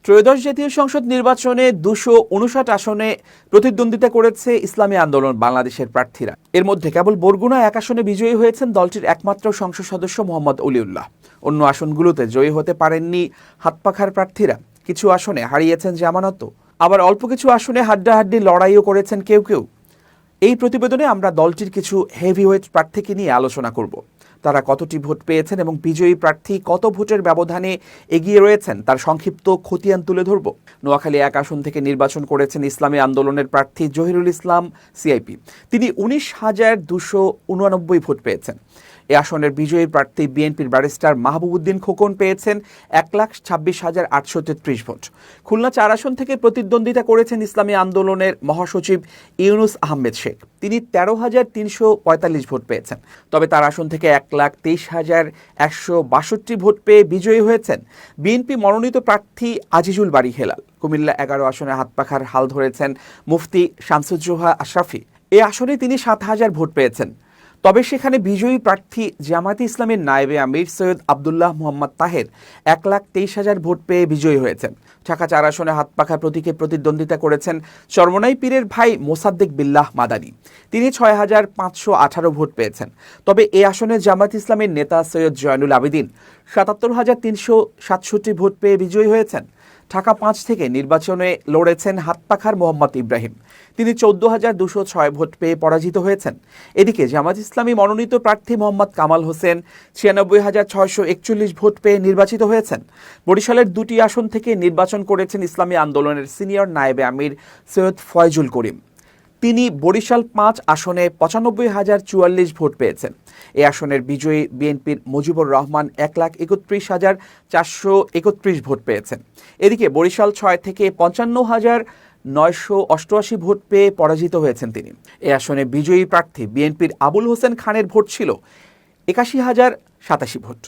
ত্রয়োদশ জাতীয় সংসদ নির্বাচনে 259 আসনে প্রতিদ্বন্দ্বিতা করেছে ইসলামী আন্দোলন বাংলাদেশের প্রার্থীরা। এর মধ্যে কেবল বরগুনা এক আসনে বিজয়ী হয়েছেন দলটির একমাত্র সংসদ সদস্য মোহাম্মদ অলিউল্লাহ। অন্য আসনগুলোতে জয়ী হতে পারেননি হাতপাখার প্রার্থীরা। কিছু আসনে হারিয়েছেন জামানতও, আবার অল্প কিছু আসনে হাড্ডাহাড্ডি লড়াইও করেছেন কেউ কেউ। এই প্রতিবেদনে আমরা দলটির কিছু হেভিওয়েট প্রার্থীকে নিয়ে আলোচনা করব। তারা কতটি ভোট পেয়েছেন এবং বিজয়ী প্রার্থী কত ভোটের ব্যবধানে এগিয়ে রয়েছেন তার সংক্ষিপ্ত খতিয়ান তুলে ধরব। নোয়াখালী এক আসন থেকে নির্বাচন করেছেন ইসলামী আন্দোলনের প্রার্থী জহিরুল ইসলাম সিআইপি। তিনি 19,289 ভোট পেয়েছেন। এ আসনের বিজয়ী প্রার্থী বিএনপির ব্যারিস্টার মাহবুবউদ্দিন খোকন পেয়েছেন 1,26,833 ভোট। খুলনা 4 আসন থেকে প্রতিদ্বন্দ্বিতা করেছেন ইসলামী আন্দোলনের মহাসচিব ইউনুস আহমেদ শেখ। তিনি 13,345 ভোট পেয়েছেন। তবে তার আসন থেকে 1,23,162 ভোট পেয়ে বিজয়ী হয়েছেন বিএনপি মনোনীত প্রার্থী আজিজুল বারী হেলাল। কুমিল্লা 11 আসনে হাতপাখার হাল ধরেছেন মুফতি শামসুজ্জোহা আশরাফি। এ আসনে তিনি 7,000 ভোট পেয়েছেন। তবে সেখানে বিজয়ী প্রার্থী জামায়াতে ইসলামের নায়েবে আমির সৈয়দ আবদুল্লাহ মোহাম্মদ তাহের 1,23,000 ভোট পেয়ে বিজয়ী হয়েছেন। ঢাকা 4 আসনে হাতপাখা প্রতীকে প্রতিদ্বন্দ্বিতা করেছেন চরমনাই পীরের ভাই মোসাদ্দেক বিল্লাহ মাদানী। তিনি 6,518 ভোট পেয়েছেন। তবে এ আসনে জামায়াতে ইসলামের নেতা সৈয়দ জয়নুল আবেদিন 77,367 ভোট পেয়ে বিজয়ী হয়েছেন। ঢাকা 5 থেকে নির্বাচনে লড়েছেন হাতপাখার মোহাম্মদ ইব্রাহিম। তিনি 14,206 ভোট পেয়ে পরাজিত হয়েছেন। এদিকে জামাত ইসলামী মনোনীত প্রার্থী মোহাম্মদ কামাল হোসেন 96,641 ভোট পেয়ে নির্বাচিত হয়েছেন। বরিশালের 2টি আসন থেকে নির্বাচন করেছেন ইসলামী আন্দোলনের সিনিয়র নায়েবে আমির সৈয়দ ফয়জুল করিম। তিনি বরিশাল 5 আসনে 95,044 ভোট পেয়েছেন। এই আসনের বিজয়ী বিএনপির মুজিবুর রহমান 1,31,431 ভোট পেয়েছেন। এদিকে বরিশাল 6 থেকে 55,988 ভোট পেয়ে পরাজিত হয়েছেন তিনি। এই আসনে বিজয়ী প্রার্থী বিএনপির আবুল হোসেন খানের ভোট ছিল 81,087 ভোট।